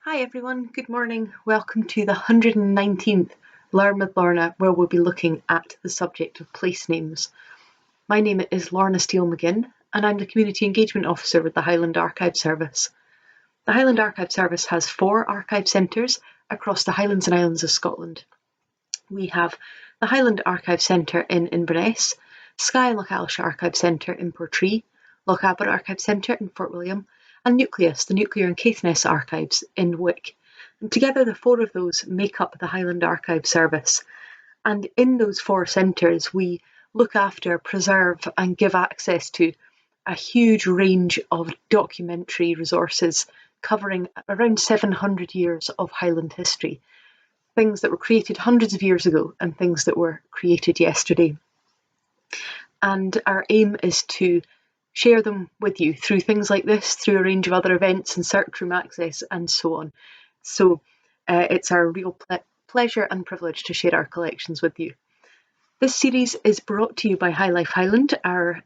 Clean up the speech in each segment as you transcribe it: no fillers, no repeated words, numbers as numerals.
Hi everyone, good morning. Welcome to the 119th Learn with Lorna, where we'll be looking at the subject of place names. My name is Lorna Steele-McGinn, and I'm the Community Engagement Officer with the Highland Archive Service. The Highland Archive Service has 4 archive centres across the Highlands and Islands of Scotland. We have the Highland Archive Centre in Inverness, Skye and Lochalis Archive Centre in Portree, Lochaber Archive Centre in Fort William, and Nucleus, the Nuclear and Caithness Archives in Wick. And together the 4 of those make up the Highland Archive Service. And in those 4 centres we look after, preserve and give access to a huge range of documentary resources covering around 700 years of Highland history. Things that were created hundreds of years ago and things that were created yesterday. And our aim is to share them with you through things like this, through a range of other events and search room access and so on. So it's our real pleasure and privilege to share our collections with you. This series is brought to you by High Life Highland, our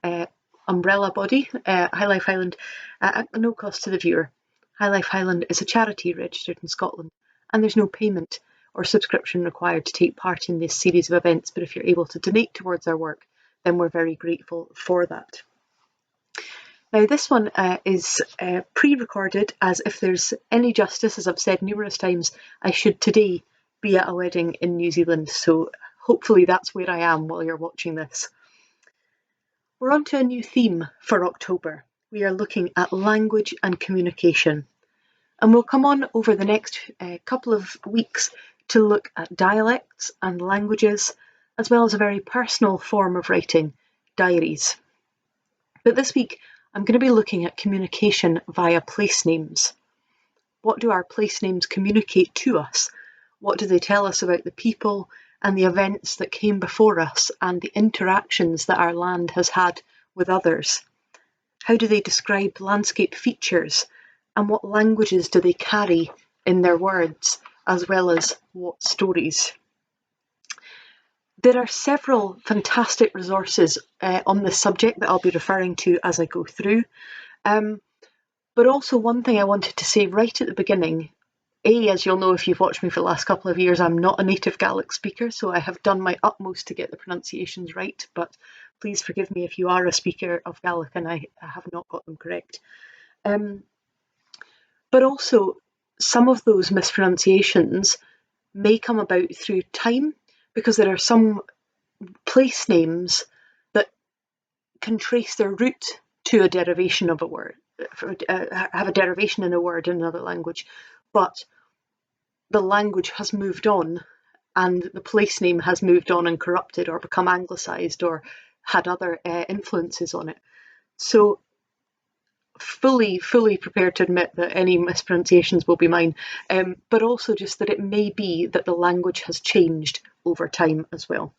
umbrella body. High Life Highland at no cost to the viewer. High Life Highland is a charity registered in Scotland, and there's no payment or subscription required to take part in this series of events, but if you're able to donate towards our work, then we're very grateful for that. Now this one is pre-recorded, as if there's any justice, as I've said numerous times, I should today be at a wedding in New Zealand, so hopefully that's where I am while you're watching this. We're on to a new theme for October. We are looking at language and communication, and we'll come on over the next couple of weeks to look at dialects and languages, as well as a very personal form of writing, diaries. But this week I'm going to be looking at communication via place names. What do our place names communicate to us? What do they tell us about the people and the events that came before us and the interactions that our land has had with others? How do they describe landscape features, and what languages do they carry in their words, as well as what stories? There are several fantastic resources on this subject that I'll be referring to as I go through. But also one thing I wanted to say right at the beginning, as you'll know if you've watched me for the last couple of years, I'm not a native Gaelic speaker, so I have done my utmost to get the pronunciations right, but please forgive me if you are a speaker of Gaelic and I have not got them correct. But also, some of those mispronunciations may come about through time, because there are some place names that can trace their root to a derivation of a word, have a derivation in a word in another language, but the language has moved on and the place name has moved on and corrupted or become anglicised or had other influences on it. So fully prepared to admit that any mispronunciations will be mine, but also just that it may be that the language has changed over time as well.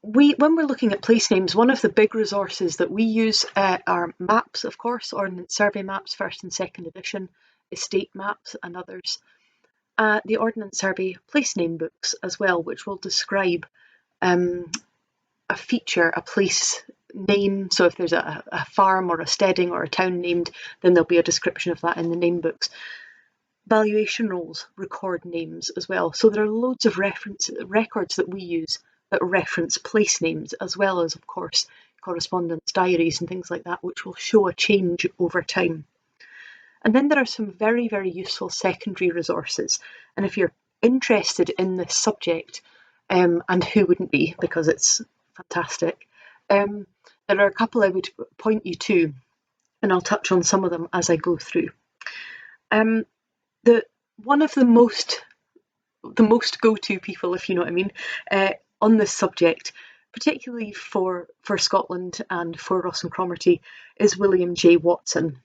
When we're looking at place names, one of the big resources that we use are maps, of course, Ordnance Survey maps, 1st and 2nd edition, estate maps and others. The Ordnance Survey place name books as well, which will describe a feature, a place name. So if there's a farm or a steading or a town named, then there'll be a description of that in the name books. Valuation rolls record names as well. So there are loads of records that we use that reference place names, as well as, of course, correspondence diaries and things like that, which will show a change over time. And then there are some very, very useful secondary resources. And if you're interested in this subject, and who wouldn't be, because it's fantastic, there are a couple I would point you to, and I'll touch on some of them as I go through. One of the most go-to people, if you know what I mean, on this subject, particularly for Scotland and for Ross and Cromarty, is William J. Watson.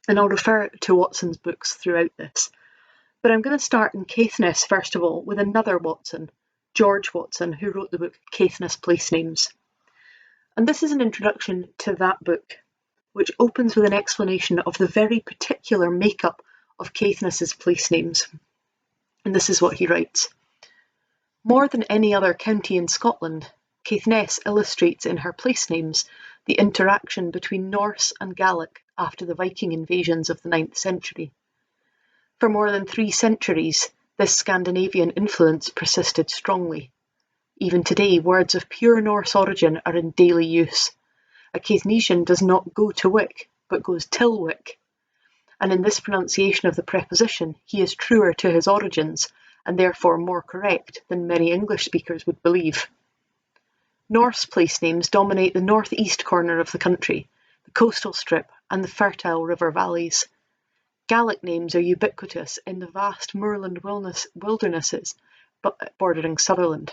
And I'll refer to Watson's books throughout this. But I'm going to start in Caithness, first of all, with another Watson, George Watson, who wrote the book Caithness Place Names. And this is an introduction to that book, which opens with an explanation of the very particular makeup of Caithness's place names. And this is what he writes. More than any other county in Scotland, Caithness illustrates in her place names the interaction between Norse and Gaelic after the Viking invasions of the 9th century. For more than 3 centuries, this Scandinavian influence persisted strongly. Even today, words of pure Norse origin are in daily use. A Caithnesian does not go to Wick, but goes till Wick. And in this pronunciation of the preposition, he is truer to his origins, and therefore more correct than many English speakers would believe. Norse place names dominate the northeast corner of the country, the coastal strip, and the fertile river valleys. Gaelic names are ubiquitous in the vast moorland wildernesses bordering Sutherland.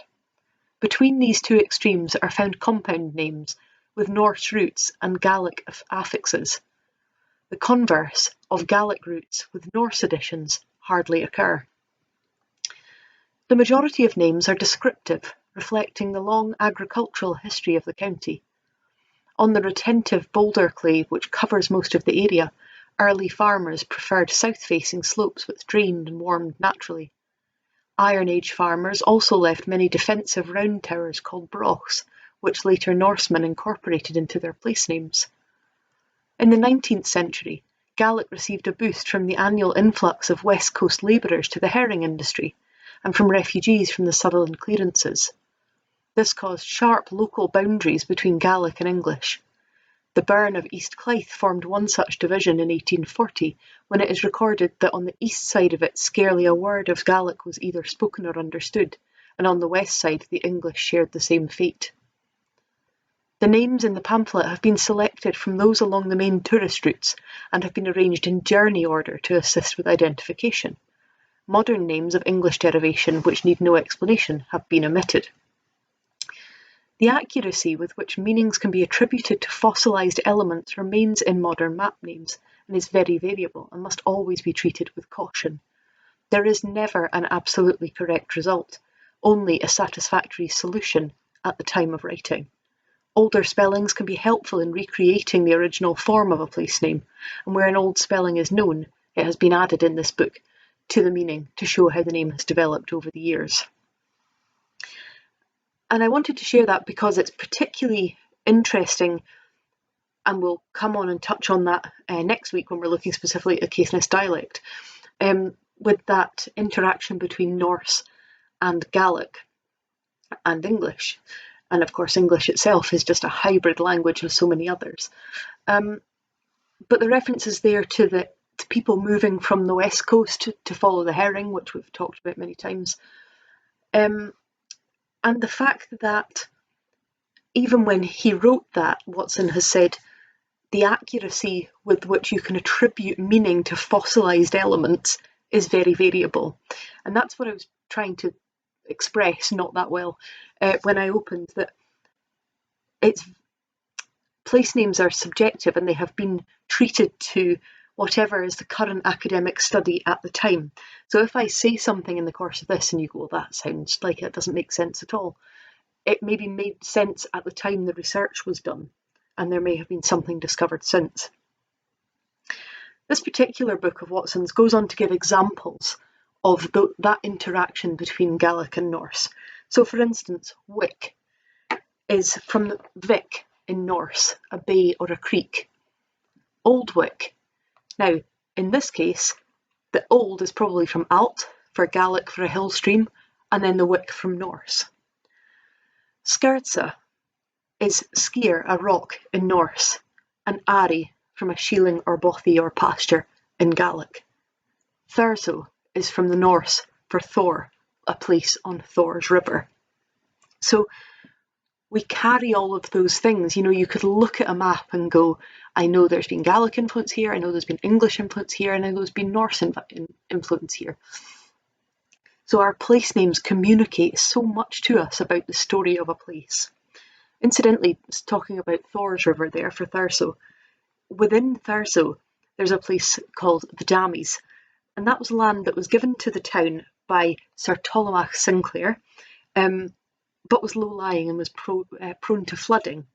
Between these two extremes are found compound names with Norse roots and Gaelic affixes. The converse of Gaelic roots with Norse additions hardly occur. The majority of names are descriptive, reflecting the long agricultural history of the county. On the retentive boulder clay which covers most of the area, early farmers preferred south-facing slopes which drained and warmed naturally. Iron Age farmers also left many defensive round towers called brochs, which later Norsemen incorporated into their place names. In the 19th century, Gaelic received a boost from the annual influx of West Coast labourers to the herring industry, and from refugees from the Sutherland clearances. This caused sharp local boundaries between Gaelic and English. The Burn of East Clythe formed one such division in 1840, when it is recorded that on the east side of it scarcely a word of Gaelic was either spoken or understood, and on the west side the English shared the same fate. The names in the pamphlet have been selected from those along the main tourist routes and have been arranged in journey order to assist with identification. Modern names of English derivation, which need no explanation, have been omitted. The accuracy with which meanings can be attributed to fossilised elements remains in modern map names and is very variable and must always be treated with caution. There is never an absolutely correct result, only a satisfactory solution at the time of writing. Older spellings can be helpful in recreating the original form of a place name, and where an old spelling is known, it has been added in this book to the meaning to show how the name has developed over the years. And I wanted to share that because it's particularly interesting, and we'll come on and touch on that next week when we're looking specifically at Caithness dialect, with that interaction between Norse and Gaelic and English. And of course, English itself is just a hybrid language of so many others. But the references there to people moving from the west coast to follow the herring, which we've talked about many times, and the fact that even when he wrote that, Watson has said the accuracy with which you can attribute meaning to fossilised elements is very variable. And that's what I was trying to express, not that well, when I opened, that place names are subjective and they have been treated to whatever is the current academic study at the time. So if I say something in the course of this and you go, well, that sounds like it doesn't make sense at all, it maybe made sense at the time the research was done, and there may have been something discovered since. This particular book of Watson's goes on to give examples of that interaction between Gaelic and Norse. So for instance, Wick is from the Vic in Norse, a bay or a creek. Old Wick. Now, in this case, the old is probably from Alt, for Gaelic for a hill stream, and then the Wick from Norse. Skertsa is Skier, a rock in Norse, and Ari from a shieling or bothy or pasture in Gaelic. Thurso is from the Norse for Thor, a place on Thor's river. So we carry all of those things. You know, you could look at a map and go, I know there's been Gaelic influence here, I know there's been English influence here, and I know there's been Norse influence here. So our place names communicate so much to us about the story of a place. Incidentally, talking about Thor's river there for Thurso, within Thurso there's a place called the Dammies, and that was land that was given to the town by Sir Ptolemach Sinclair, but was low-lying and was prone to flooding.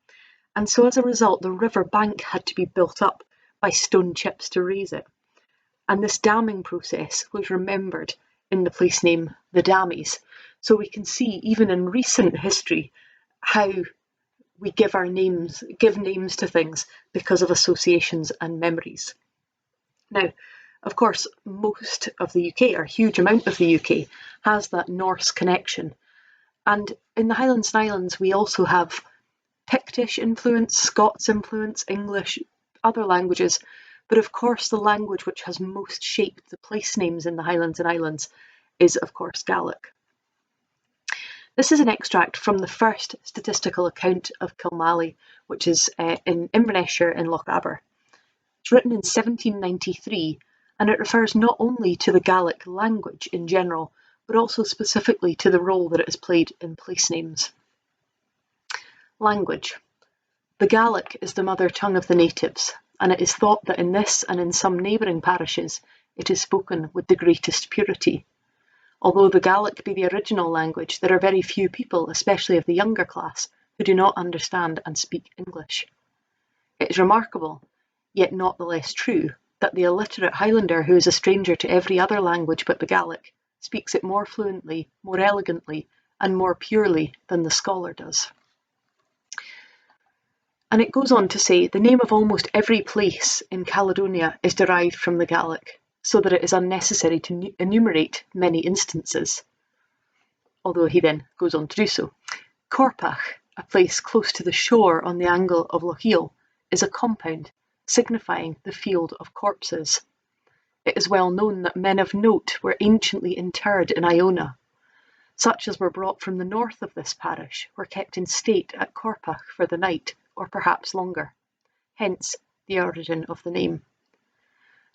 And so as a result, the river bank had to be built up by stone chips to raise it. And this damming process was remembered in the place name the Dammies. So we can see, even in recent history, how we give names to things because of associations and memories. Now, Of course, most of the UK, or a huge amount of the UK, has that Norse connection. And in the Highlands and Islands, we also have Pictish influence, Scots influence, English, other languages. But of course, the language which has most shaped the place names in the Highlands and Islands is, of course, Gaelic. This is an extract from the first statistical account of Kilmallie, which is in Inverness-shire in Lochaber. It's written in 1793, and it refers not only to the Gaelic language in general, but also specifically to the role that it has played in place names. Language. The Gaelic is the mother tongue of the natives, and it is thought that in this and in some neighbouring parishes it is spoken with the greatest purity. Although the Gaelic be the original language, there are very few people, especially of the younger class, who do not understand and speak English. It is remarkable, yet not the less true, that the illiterate Highlander who is a stranger to every other language but the Gaelic speaks it more fluently, more elegantly, and more purely than the scholar does. And it goes on to say, the name of almost every place in Caledonia is derived from the Gaelic, so that it is unnecessary to enumerate many instances. Although he then goes on to do so. Corpach, a place close to the shore on the angle of Lochiel, is a compound, signifying the field of corpses. It is well known that men of note were anciently interred in Iona. Such as were brought from the north of this parish were kept in state at Corpach for the night, or perhaps longer. Hence the origin of the name.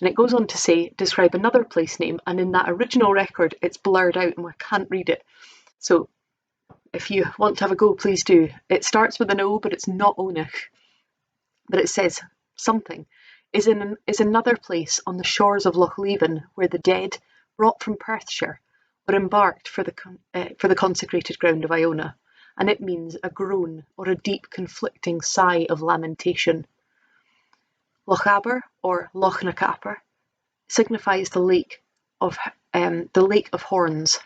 And it goes on to say, describe another place name, and in that original record it's blurred out and I can't read it. So if you want to have a go, please do. It starts with an O, but it's not Onich. But it says something. Is another place on the shores of Loch Leven where the dead, brought from Perthshire, were embarked for the consecrated ground of Iona, and it means a groan or a deep conflicting sigh of lamentation. Lochaber, or Loch na Capar, signifies the lake of horns.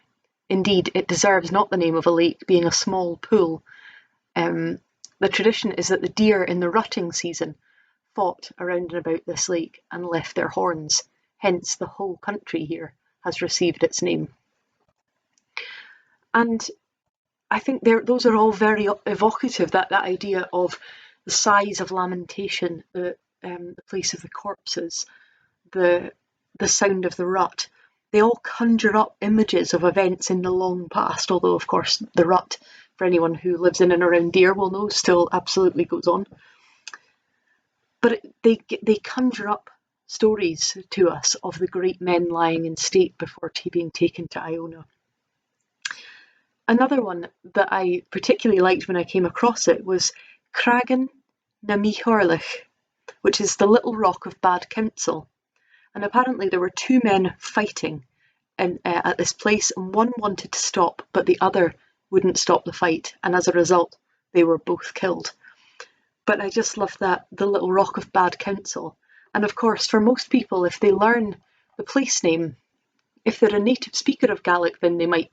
Indeed, it deserves not the name of a lake, being a small pool. The tradition is that the deer in the rutting season fought around and about this lake and left their horns. Hence, the whole country here has received its name. And I think those are all very evocative, that idea of the sighs of lamentation, the place of the corpses, the sound of the rut. They all conjure up images of events in the long past, although of course the rut, for anyone who lives in and around Deer will know, still absolutely goes on. But they conjure up stories to us of the great men lying in state before being taken to Iona. Another one that I particularly liked when I came across it was Cragan na Mihorlich, which is the little rock of bad counsel. And apparently there were two men fighting at this place, and one wanted to stop, but the other wouldn't stop the fight, and as a result, they were both killed. But I just love that, the little rock of bad counsel. And of course, for most people, if they learn the place name, if they're a native speaker of Gaelic, then they might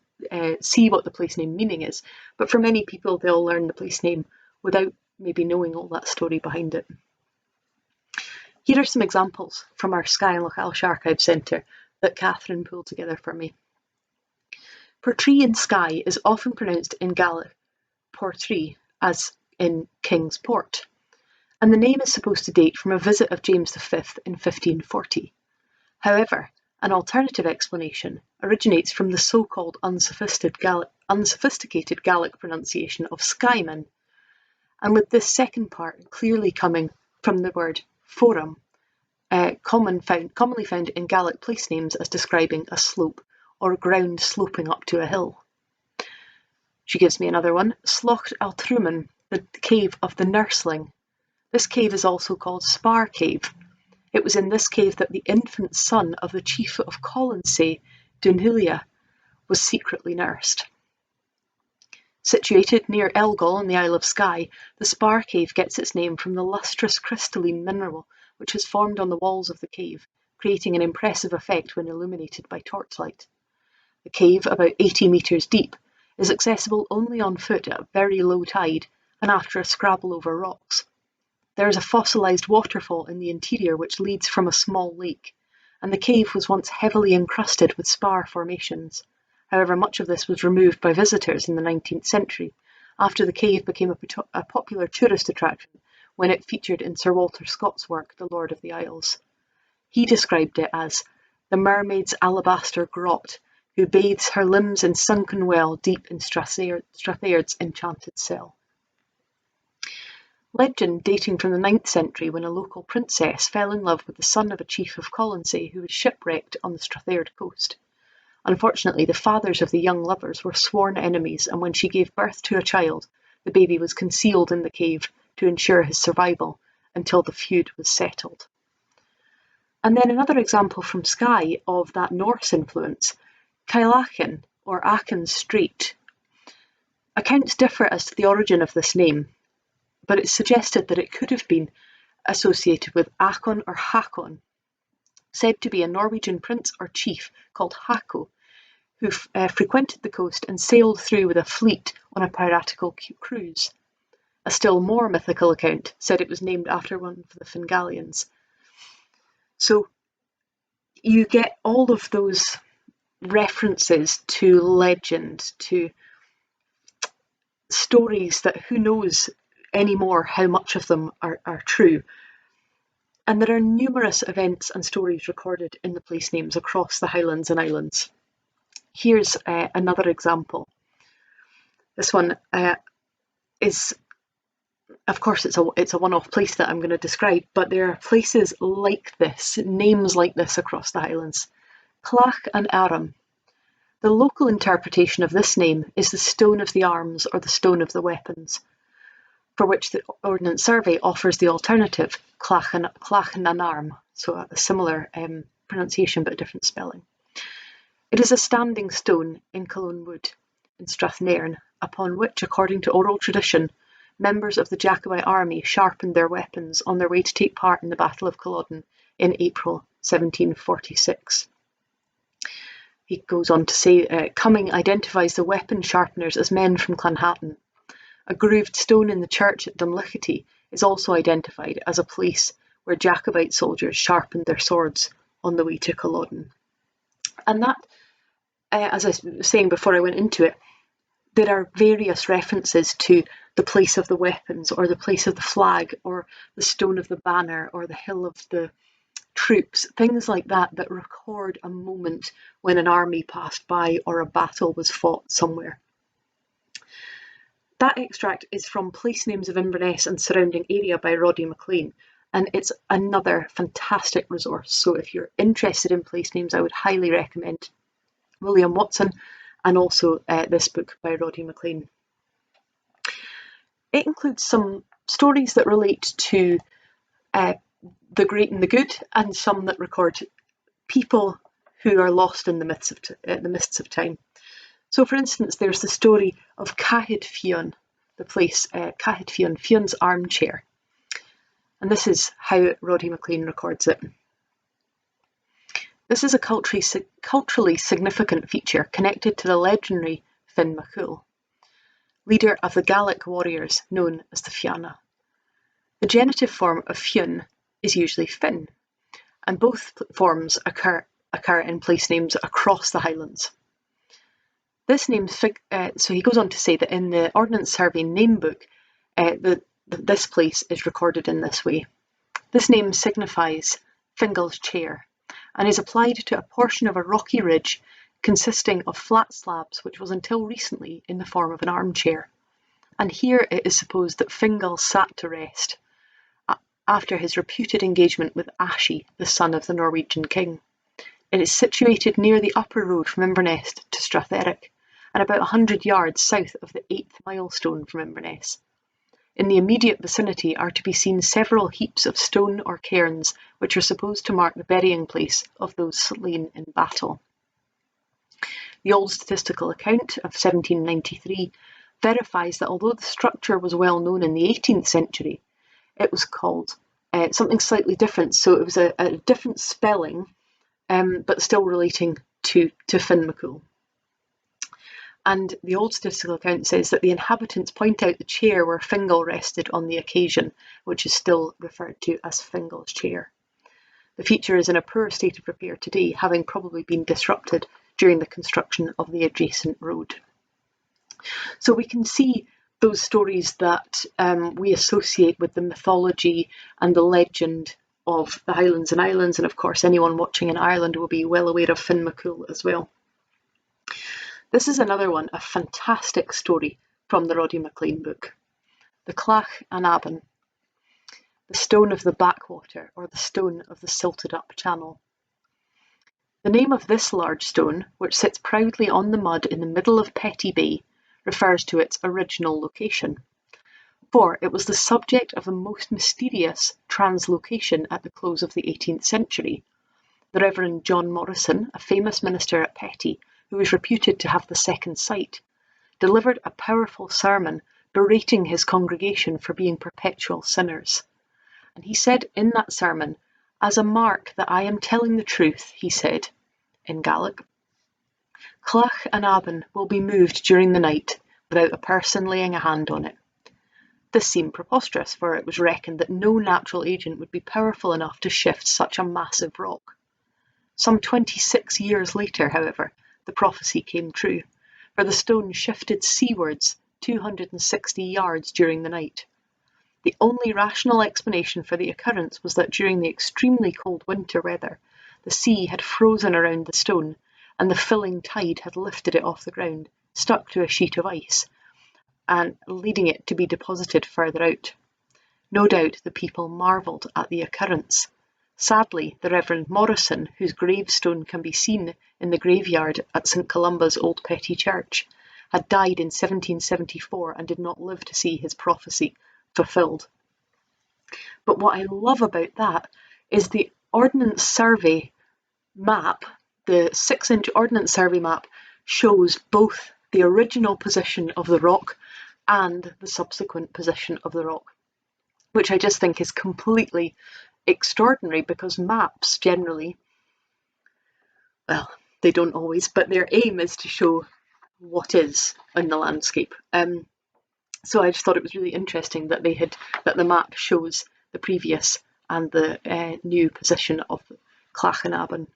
see what the place name meaning is. But for many people, they'll learn the place name without maybe knowing all that story behind it. Here are some examples from our Skye and Loch Alsh Archive Centre that Catherine pulled together for me. Portree in Skye is often pronounced in Gaelic Portree, as in King's Port, and the name is supposed to date from a visit of James V in 1540. However, an alternative explanation originates from the so-called unsophisticated Gaelic pronunciation of Skyeman, and with this second part clearly coming from the word forum, commonly found in Gaelic place names as describing a slope or ground sloping up to a hill. She gives me another one, Slocht Altrumen, the cave of the nursling. This cave is also called Spar Cave. It was in this cave that the infant son of the chief of Colonsay, Dunhulia, was secretly nursed. Situated near Elgol in the Isle of Skye, the Spar Cave gets its name from the lustrous crystalline mineral which has formed on the walls of the cave, creating an impressive effect when illuminated by torchlight. The cave, about 80 metres deep, is accessible only on foot at very low tide and after a scrabble over rocks. There is a fossilised waterfall in the interior which leads from a small lake, and the cave was once heavily encrusted with spar formations. However, much of this was removed by visitors in the 19th century, after the cave became a popular tourist attraction when it featured in Sir Walter Scott's work, The Lord of the Isles. He described it as the mermaid's alabaster grot, who bathes her limbs in sunken well deep in Strathaird's enchanted cell. Legend dating from the 9th century, when a local princess fell in love with the son of a chief of Colonsay who was shipwrecked on the Strathaird coast. Unfortunately, the fathers of the young lovers were sworn enemies, and when she gave birth to a child, the baby was concealed in the cave to ensure his survival until the feud was settled. And then another example from Skye of that Norse influence, Kyleachen, or Aachen Strait. Accounts differ as to the origin of this name, but it's suggested that it could have been associated with Akon or Hakon, said to be a Norwegian prince or chief called Hako, who frequented the coast and sailed through with a fleet on a piratical cruise. A still more mythical account said it was named after one of the Fingalians. So you get all of those references to legend, to stories that who knows anymore how much of them are true. And there are numerous events and stories recorded in the place names across the Highlands and Islands. Here's another example. This one is, of course, it's a one-off place that I'm going to describe, but there are places like this, names like this across the Highlands. Clach and Aram. The local interpretation of this name is the stone of the arms or the stone of the weapons, for which the Ordnance Survey offers the alternative, Clach and Arm, so a similar pronunciation but a different spelling. It is a standing stone in Culloden Wood in Strathnairn, upon which, according to oral tradition, members of the Jacobite army sharpened their weapons on their way to take part in the Battle of Culloden in April 1746. He goes on to say, Cumming identifies the weapon sharpeners as men from Clanhatton. A grooved stone in the church at Dunlichety is also identified as a place where Jacobite soldiers sharpened their swords on the way to Culloden. And that, as I was saying before I went into it, there are various references to the place of the weapons, or the place of the flag, or the stone of the banner, or the hill of the troops, things like that that record a moment when an army passed by or a battle was fought somewhere. That extract is from Place Names of Inverness and Surrounding Area by Roddy McLean, and it's another fantastic resource. So if you're interested in place names, I would highly recommend William Watson and also this book by Roddy McLean. It includes some stories that relate to the great and the good, and some that record people who are lost in the mists of time. So, for instance, there's the story of Cahyd Fionn, the place Cahyd Fionn, Fionn's armchair. And this is how Roddy McLean records it. This is a culturally significant feature connected to the legendary Finn MacCool, leader of the Gaelic warriors known as the Fianna. The genitive form of Fionn is usually Finn, and both forms occur in place names across the Highlands. This name, so he goes on to say that in the Ordnance Survey name book, this place is recorded in this way. This name signifies Fingal's chair, and is applied to a portion of a rocky ridge consisting of flat slabs which was until recently in the form of an armchair. And here it is supposed that Fingal sat to rest after his reputed engagement with Ashi, the son of the Norwegian king. It is situated near the upper road from Inverness to Stratherick, and about 100 yards south of the 8th milestone from Inverness. In the immediate vicinity are to be seen several heaps of stone or cairns, which are supposed to mark the burying place of those slain in battle. The old statistical account of 1793 verifies that although the structure was well known in the 18th century, it was called something slightly different. So it was a different spelling, but still relating to Finn MacCool. And the old statistical account says that the inhabitants point out the chair where Fingal rested on the occasion, which is still referred to as Fingal's chair. The feature is in a poor state of repair today, having probably been disrupted during the construction of the adjacent road. So we can see those stories that we associate with the mythology and the legend of the Highlands and Islands, and of course anyone watching in Ireland will be well aware of Finn McCool as well. This is another one, a fantastic story from the Roddy McLean book. The Clach an Abban, the stone of the backwater, or the stone of the silted up channel. The name of this large stone, which sits proudly on the mud in the middle of Petty Bay, refers to its original location, for it was the subject of the most mysterious translocation at the close of the 18th century. The Reverend John Morrison, a famous minister at Petty, who was reputed to have the second sight, delivered a powerful sermon berating his congregation for being perpetual sinners. And he said in that sermon, "As a mark that I am telling the truth," he said, in Gaelic, "Clach an Abban will be moved during the night without a person laying a hand on it." This seemed preposterous, for it was reckoned that no natural agent would be powerful enough to shift such a massive rock. Some 26 years later, however, the prophecy came true, for the stone shifted seawards 260 yards during the night. The only rational explanation for the occurrence was that during the extremely cold winter weather, the sea had frozen around the stone, and the filling tide had lifted it off the ground, stuck to a sheet of ice, and leading it to be deposited further out. No doubt the people marvelled at the occurrence. Sadly, the Reverend Morrison, whose gravestone can be seen in the graveyard at St Columba's Old Petty Church, had died in 1774 and did not live to see his prophecy fulfilled. But what I love about that is the Ordnance Survey map, the 6-inch Ordnance Survey map, shows both the original position of the rock and the subsequent position of the rock, which I just think is completely extraordinary, because maps generally, well, they don't always, but their aim is to show what is in the landscape. So I just thought it was really interesting that the map shows the previous and the new position of Clach an Abban.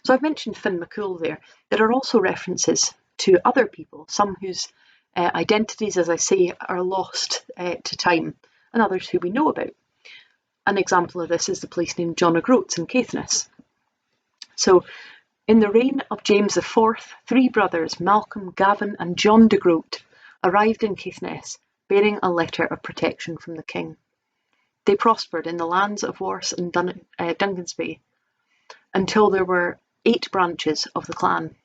So I've mentioned Finn McCool there. There are also references to other people, some whose identities, as I say, are lost to time, and others who we know about. An example of this is the place named John O'Groats in Caithness. So, in the reign of James IV, 3 brothers, Malcolm, Gavin and John de Groat, arrived in Caithness, bearing a letter of protection from the king. They prospered in the lands of Warse and Dungansby until there were 8 branches of the clan.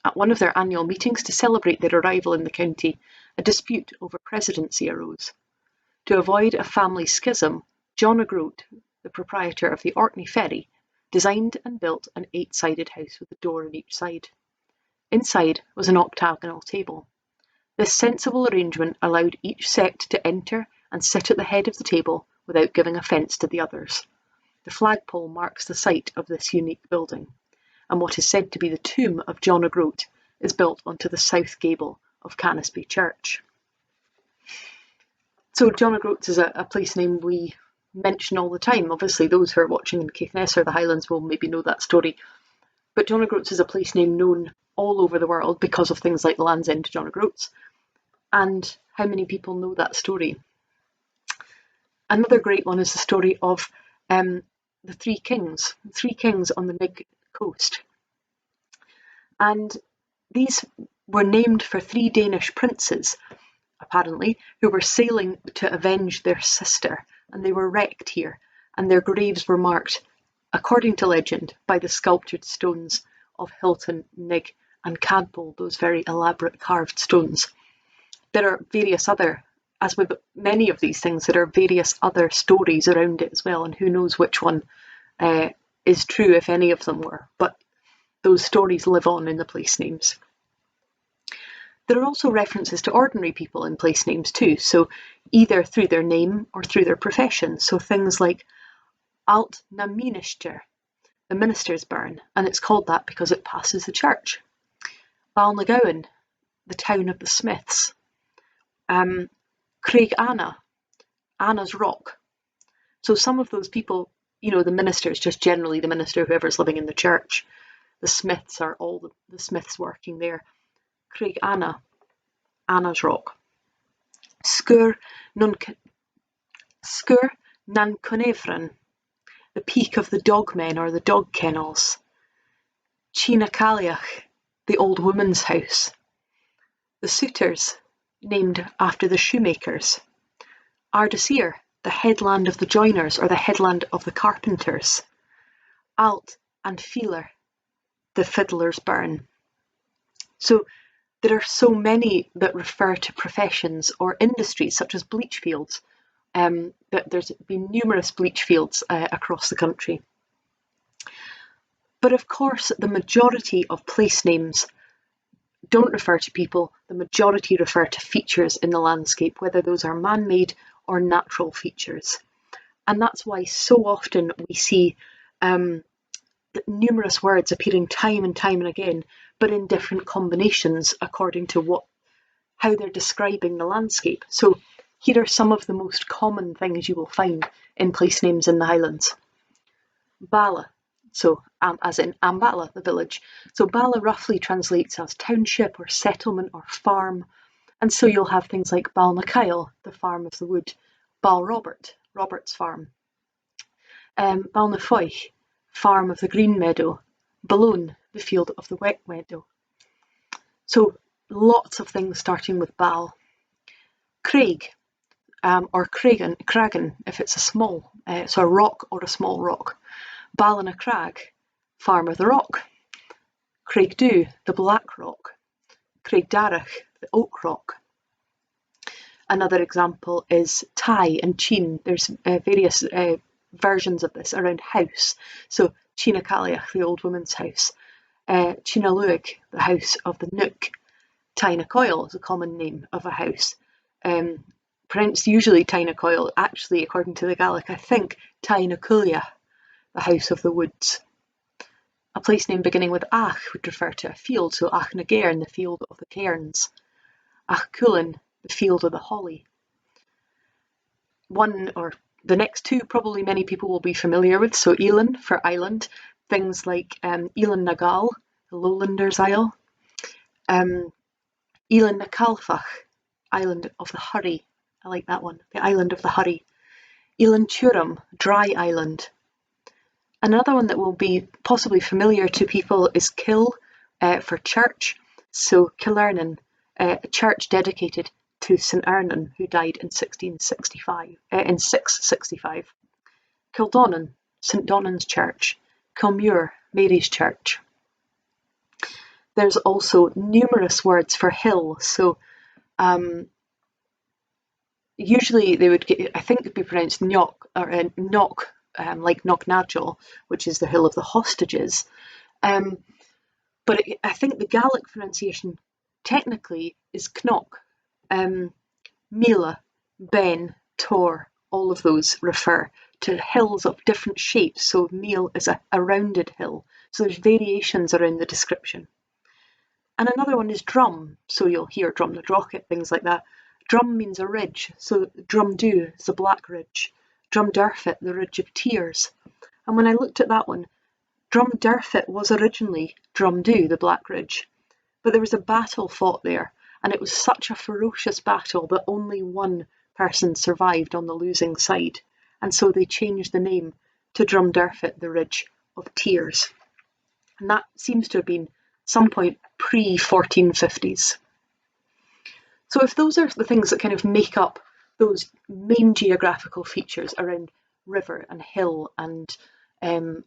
At one of their annual meetings to celebrate their arrival in the county, a dispute over presidency arose. To avoid a family schism, John O'Groat, the proprietor of the Orkney Ferry, designed and built an 8-sided house with a door on each side. Inside was an octagonal table. This sensible arrangement allowed each sect to enter and sit at the head of the table without giving offence to the others. The flagpole marks the site of this unique building, and what is said to be the tomb of John O'Groat is built onto the south gable of Canisby Church. So John O'Groats is a place name we mention all the time. Obviously those who are watching in Caithness or the Highlands will maybe know that story. But John O'Groats is a place name known all over the world because of things like the Land's End to John O'Groats. And how many people know that story? Another great one is the story of the 3 kings on the Nig coast. And these were named for 3 Danish princes, apparently, who were sailing to avenge their sister, and they were wrecked here, and their graves were marked, according to legend, by the sculptured stones of Hilton, Nig and Cadboll, those very elaborate carved stones. There are various other, as with many of these things, there are various other stories around it as well, and who knows which one is true, if any of them were, but those stories live on in the place names. There are also references to ordinary people in place names too, so either through their name or through their profession. So things like Alt na Minister, the minister's burn, and it's called that because it passes the church. Balnagowan, the town of the smiths. Craig Anna, Anna's rock. So some of those people, the ministers, just generally the minister, whoever's living in the church. The smiths are all the smiths working there. Craig Anna, Anna's Rock. Sgur nan Cynefran, the peak of the dogmen or the dog kennels. China Caliach, the old woman's house. The Suitors, named after the shoemakers. Ardasir, the headland of the joiners or the headland of the carpenters. Alt and Filer, the fiddler's burn. So there are so many that refer to professions or industries such as bleach fields. That there's been numerous bleach fields across the country. But of course, the majority of place names don't refer to people. The majority refer to features in the landscape, whether those are man-made or natural features. And that's why so often we see numerous words appearing time and time and again, but in different combinations according to how they're describing the landscape. So here are some of the most common things you will find in place names in the Highlands. Bala, so as in Ambala, the village. So Bala roughly translates as township or settlement or farm. And so you'll have things like Balnacail, the farm of the wood. Balrobert, Robert's farm. Balnafoich, farm of the green meadow. Balone, the field of the wet meadow. So lots of things starting with Bal. Craig, or Cragan, if it's a small, so a rock or a small rock. Ballina-Crag, farm of the rock. Craigdhu, the black rock. Craigdarach, the oak rock. Another example is Tai and Chin. There's various versions of this around house. So Chinacaliach, the old woman's house. Chinaluig, the house of the nook. Tynacoil is a common name of a house. Pronounced usually Tynacoil, actually, according to the Gaelic, I think Tynaculia, the house of the woods. A place name beginning with Ach would refer to a field, so Achnagairn, the field of the cairns. Achculin, the field of the holly. One or the next two probably many people will be familiar with, so Elan for island, things like Elan Nagal, the lowlanders' isle. Elan Nakalfach, island of the hurry. I like that one, the island of the hurry. Elan Turam, dry island. Another one that will be possibly familiar to people is Kill for church. So Killernan, a church dedicated to St Ernan, who died in 665. Kildonnan, St Donnan's church. Kilmuir, Mary's church. There's also numerous words for hill. So usually they would I think it'd be pronounced Knock or Knock. Like Knocknagel, which is the hill of the hostages. But I think the Gaelic pronunciation technically is Knock. Mila, Ben, Tor, all of those refer to hills of different shapes. So Meal is a rounded hill. So there's variations around the description. And another one is Drum. So you'll hear Drum the Drocket, things like that. Drum means a ridge. So Drumdu is the black ridge. Drumderfit, the Ridge of Tears. And when I looked at that one, Drumderfit was originally Drumdu, the Black Ridge. But there was a battle fought there, and it was such a ferocious battle that only one person survived on the losing side. And so they changed the name to Drumderfit, the Ridge of Tears. And that seems to have been some point pre-1450s. So if those are the things that kind of make up those main geographical features around river and hill and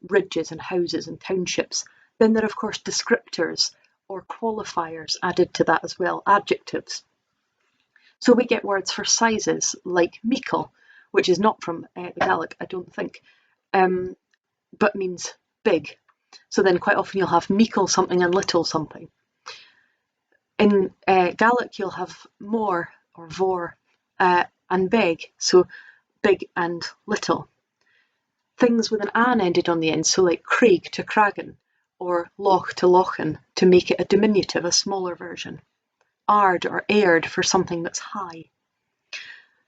ridges and houses and townships, then there are of course descriptors or qualifiers added to that as well, adjectives. So we get words for sizes like meikle, which is not from the Gaelic, I don't think, but means big. So then quite often you'll have meikle something and little something. In Gaelic you'll have more or vor, and beg, so big and little. Things with an an ended on the end, so like Craig to Cragan, or Loch to Lochen, to make it a diminutive, a smaller version. Ard or aired for something that's high.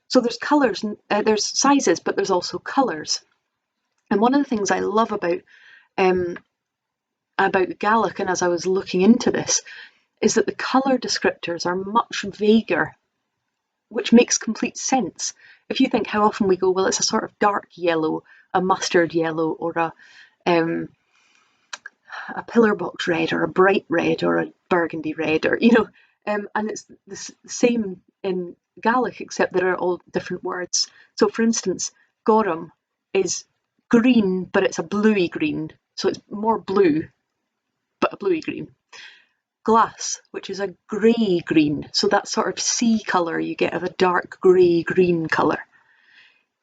So there's colours, there's sizes, but there's also colours. And one of the things I love about Gaelic, and as I was looking into this, is that the colour descriptors are much vaguer, which makes complete sense. If you think how often we go, well, it's a sort of dark yellow, a mustard yellow, or a pillar box red, or a bright red, or a burgundy red, or and it's the same in Gaelic, except there are all different words. So, for instance, gorum is green, but it's a bluey green, so it's more blue, but a bluey green. Glass, which is a grey green, so that sort of sea colour you get of a dark grey green colour.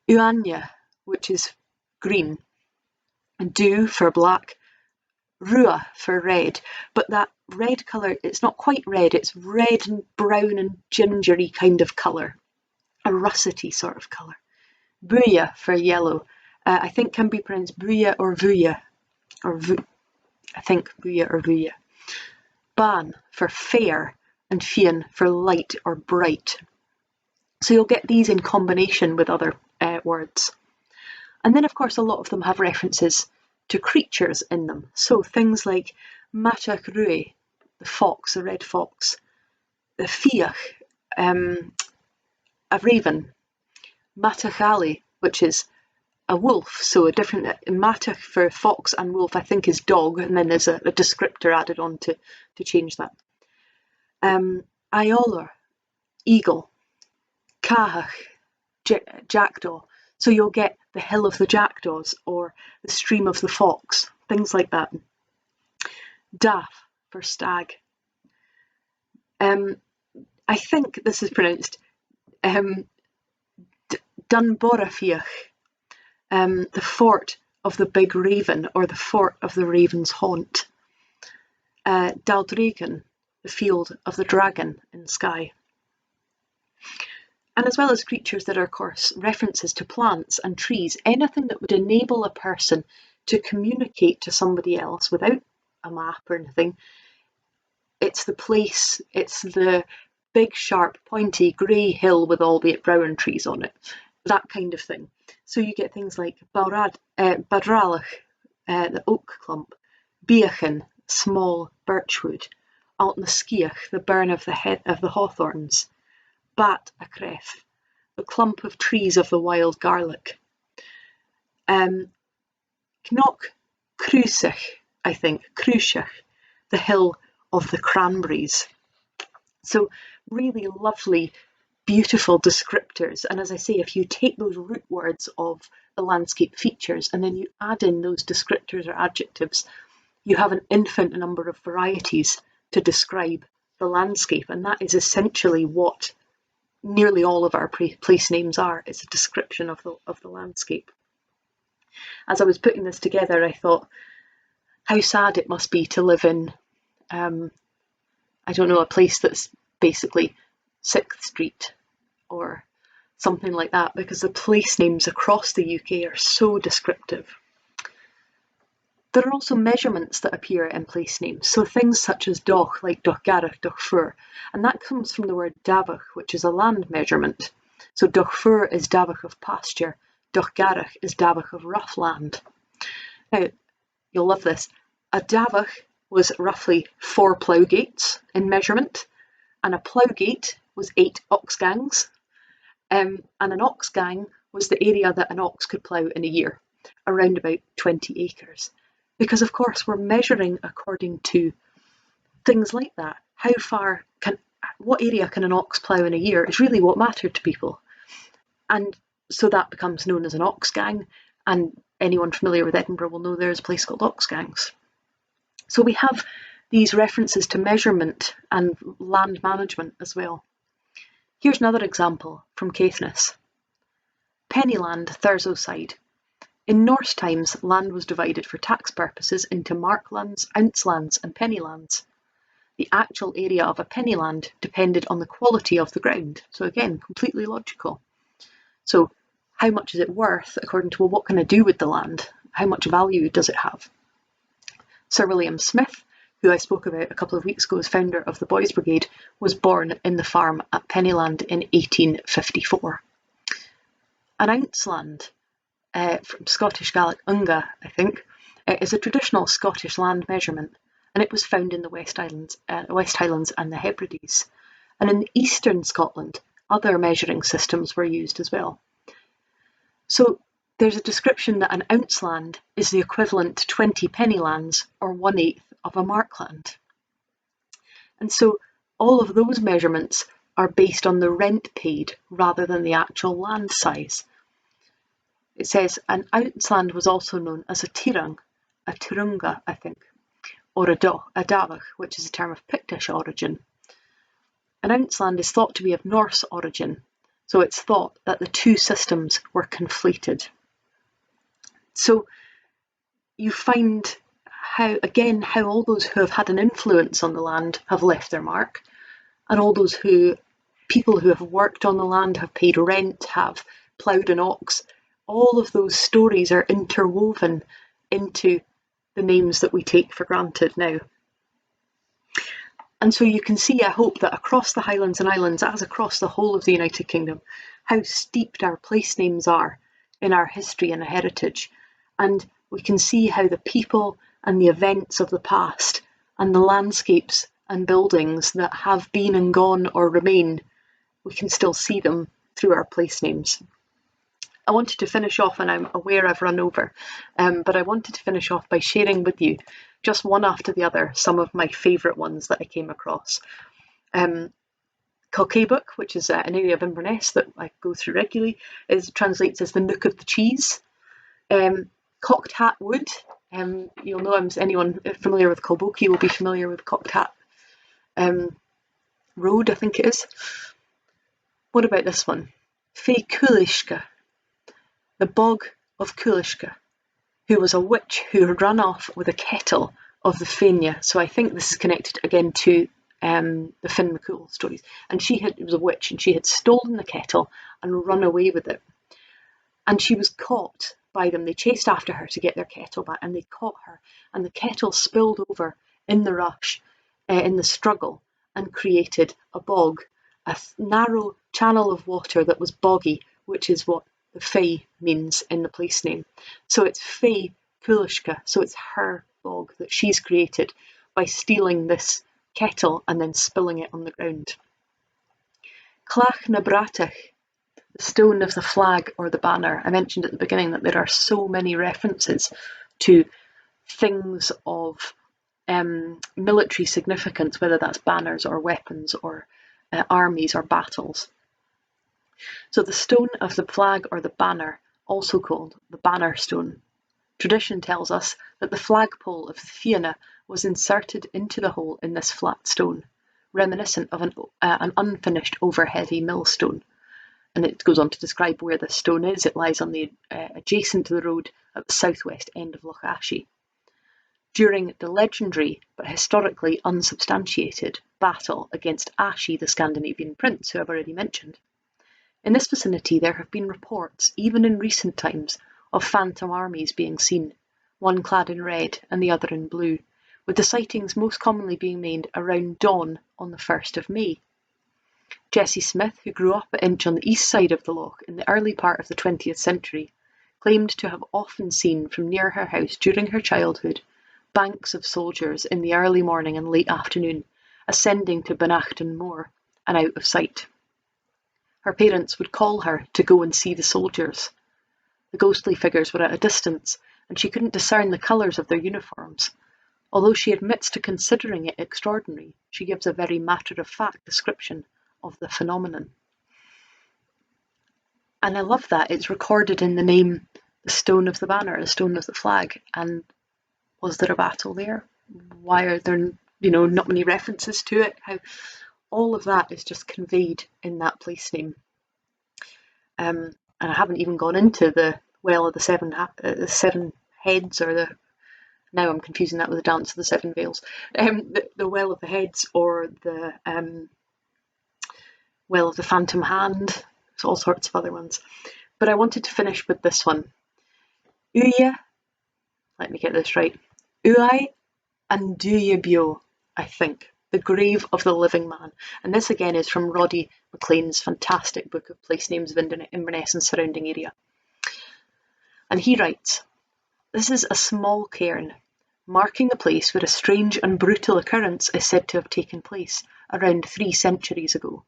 Uania, which is green. Du for black. Rua for red, but that red colour, it's not quite red, it's red and brown and gingery kind of colour, a russety sort of colour. Buya for yellow, I think can be pronounced buya or vuya, or I think buya or vuya. Ban for fair, and fian for light or bright. So you'll get these in combination with other words. And then, of course, a lot of them have references to creatures in them. So things like Matach Rui, the fox, the red fox, the Fiach, a raven, Matachali, which is a wolf. So a different Matach for fox and wolf, I think, is dog, and then there's a descriptor added on to change that. Iolar, eagle, Kahach, jackdaw. So you'll get the hill of the jackdaws or the stream of the fox, things like that. Daf for stag. I think this is pronounced Dunborafiach, the fort of the big raven, or the fort of the raven's haunt. Daldregan, the field of the dragon in Skye. And as well as creatures that are, of course, references to plants and trees, anything that would enable a person to communicate to somebody else without a map or anything. It's the place, it's the big, sharp, pointy, grey hill with all the brown trees on it, that kind of thing. So you get things like Badralach, the oak clump, Biachan, small birchwood, Altnaskiach, the burn of the head of the hawthorns, Bat a cref, the clump of trees of the wild garlic. Knock Cruisich, I think, Cruisich, the hill of the cranberries. So really lovely, beautiful descriptors. And as I say, if you take those root words of the landscape features and then you add in those descriptors or adjectives, you have an infinite number of varieties to describe the landscape. And that is essentially what nearly all of our place names are. It's a description of the landscape. As I was putting this together, I thought how sad it must be to live in, I don't know, a place that's basically 6th Street or something like that, because the place names across the UK are so descriptive. There are also measurements that appear in place names, so things such as doch, like dochgarach, dochfur, and that comes from the word davach, which is a land measurement. So dochfur is davach of pasture, dochgarach is davach of rough land. Now, you'll love this. A davach was roughly 4 plough gates in measurement, and a plough gate was 8 ox gangs, and an ox gang was the area that an ox could plough in a year, around about 20 acres. Because of course we're measuring according to things like that. What area can an ox plough in a year is really what mattered to people. And so that becomes known as an ox gang, and anyone familiar with Edinburgh will know there's a place called ox gangs. So we have these references to measurement and land management as well. Here's another example from Caithness. Pennyland, Thursowside. In Norse times, land was divided for tax purposes into marklands, ouncelands and pennylands. The actual area of a pennyland depended on the quality of the ground. So again, completely logical. So how much is it worth according to, well, what can I do with the land? How much value does it have? Sir William Smith, who I spoke about a couple of weeks ago as founder of the Boys Brigade, was born in the farm at Pennyland in 1854. An ounceland. from Scottish Gaelic unga, I think, is a traditional Scottish land measurement, and it was found in the West Highlands and the Hebrides. And in eastern Scotland, other measuring systems were used as well. So there's a description that an ounce land is the equivalent to 20 penny lands, or 1/8 of a markland. And so all of those measurements are based on the rent paid rather than the actual land size. It says an ounce land was also known as a tirunga, I think, or a davach, which is a term of Pictish origin. An ounce land is thought to be of Norse origin, so it's thought that the two systems were conflated. So you find how all those who have had an influence on the land have left their mark, and all those people who have worked on the land, have paid rent, have ploughed an ox, all of those stories are interwoven into the names that we take for granted now. And so you can see, I hope, that across the Highlands and Islands, as across the whole of the United Kingdom, how steeped our place names are in our history and heritage. And we can see how the people and the events of the past and the landscapes and buildings that have been and gone or remain, we can still see them through our place names. I wanted to finish off, and I'm aware I've run over, but I wanted to finish off by sharing with you, just one after the other, some of my favourite ones that I came across. Colcabook, which is an area of Inverness that I go through regularly, translates as the nook of the cheese. Cocked Hat Wood, you'll know, anyone familiar with Colboki will be familiar with Cocked Hat Road, I think it is. What about this one? Fé Coolishka, the bog of Coolishka, who was a witch who had run off with a kettle of the Fenja. So I think this is connected again to the Finn McCool stories. And it was a witch, and she had stolen the kettle and run away with it. And she was caught by them. They chased after her to get their kettle back, and they caught her. And the kettle spilled over in the rush, in the struggle, and created a bog, a narrow channel of water that was boggy, which is what the Fae means in the place name. So it's Fé Coolishka, so it's her bog that she's created by stealing this kettle and then spilling it on the ground. Clach na Bratach, the stone of the flag or the banner. I mentioned at the beginning that there are so many references to things of military significance, whether that's banners or weapons or armies or battles. So the stone of the flag or the banner, also called the banner stone. Tradition tells us that the flagpole of the Fianna was inserted into the hole in this flat stone, reminiscent of an unfinished over-heavy millstone. And it goes on to describe where the stone is. It lies on the adjacent to the road at the southwest end of Loch Ashy. During the legendary, but historically unsubstantiated, battle against Ashy, the Scandinavian prince who I've already mentioned. In this vicinity there have been reports, even in recent times, of phantom armies being seen, one clad in red and the other in blue, with the sightings most commonly being made around dawn on the 1st of May. Jessie Smith, who grew up at Inch on the east side of the loch in the early part of the 20th century, claimed to have often seen from near her house during her childhood banks of soldiers in the early morning and late afternoon, ascending to Banachton Moor and out of sight. Her parents would call her to go and see the soldiers. The ghostly figures were at a distance, and she couldn't discern the colours of their uniforms. Although she admits to considering it extraordinary, she gives a very matter-of-fact description of the phenomenon. And I love that. It's recorded in the name, the stone of the banner, the stone of the flag. And was there a battle there? Why are there, not many references to it? How all of that is just conveyed in that place name. And I haven't even gone into the Well of the Seven Heads, or now I'm confusing that with the Dance of the Seven Veils. The Well of the Heads, or the Well of the Phantom Hand. There's all sorts of other ones. But I wanted to finish with this one. Uya, let me get this right. Uai and Duya Bio, I think. The Grave of the Living Man. And this again is from Roddy McLean's fantastic book of place names of Inverness and surrounding area. And he writes, "This is a small cairn, marking the place where a strange and brutal occurrence is said to have taken place around 3 centuries ago.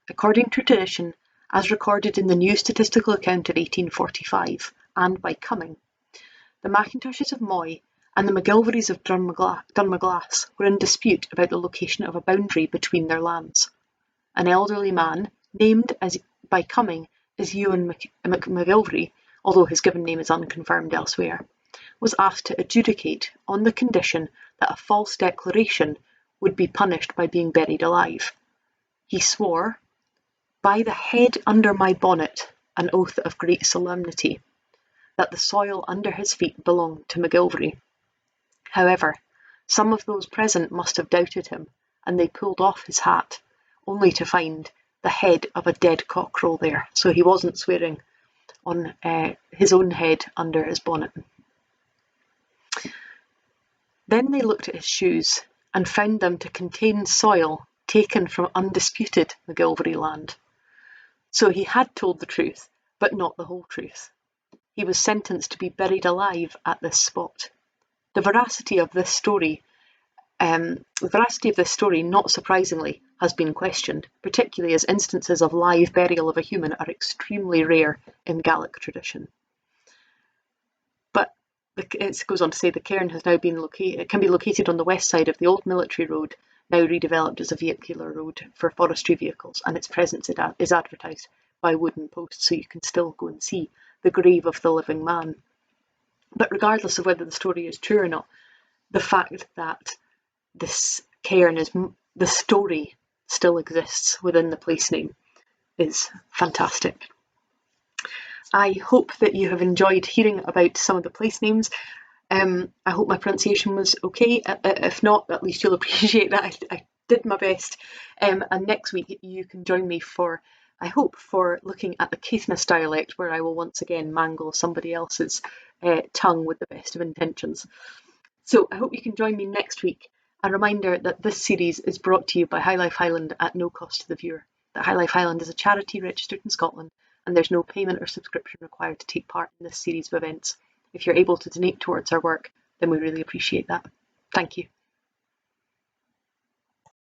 According to tradition, as recorded in the New Statistical Account of 1845, and by Cumming, the Macintoshes of Moy and the McGilvarys of Dunmaglass were in dispute about the location of a boundary between their lands. An elderly man, named by Cumming as Ewan McGilvary, although his given name is unconfirmed elsewhere, was asked to adjudicate on the condition that a false declaration would be punished by being buried alive. He swore, 'By the head under my bonnet,' an oath of great solemnity, that the soil under his feet belonged to McGilvary. However, some of those present must have doubted him, and they pulled off his hat, only to find the head of a dead cockerel there. So he wasn't swearing on his own head under his bonnet. Then they looked at his shoes and found them to contain soil taken from undisputed McGilvary land. So he had told the truth, but not the whole truth. He was sentenced to be buried alive at this spot. The veracity of this story, not surprisingly, has been questioned, particularly as instances of live burial of a human are extremely rare in Gaelic tradition. But it goes on to say the cairn has now been located. It can be located on the west side of the old military road, now redeveloped as a vehicular road for forestry vehicles, and its presence is advertised by wooden posts, so you can still go and see the grave of the living man. But regardless of whether the story is true or not, the fact that this cairn the story still exists within the place name is fantastic. I hope that you have enjoyed hearing about some of the place names. I hope my pronunciation was okay. If not, at least you'll appreciate that I did my best. And next week you can join me for looking at the Caithness dialect, where I will once again mangle somebody else's tongue with the best of intentions. So I hope you can join me next week. A reminder that this series is brought to you by High Life Highland at no cost to the viewer. That High Life Highland is a charity registered in Scotland, and there's no payment or subscription required to take part in this series of events. If you're able to donate towards our work, then we really appreciate that. Thank you.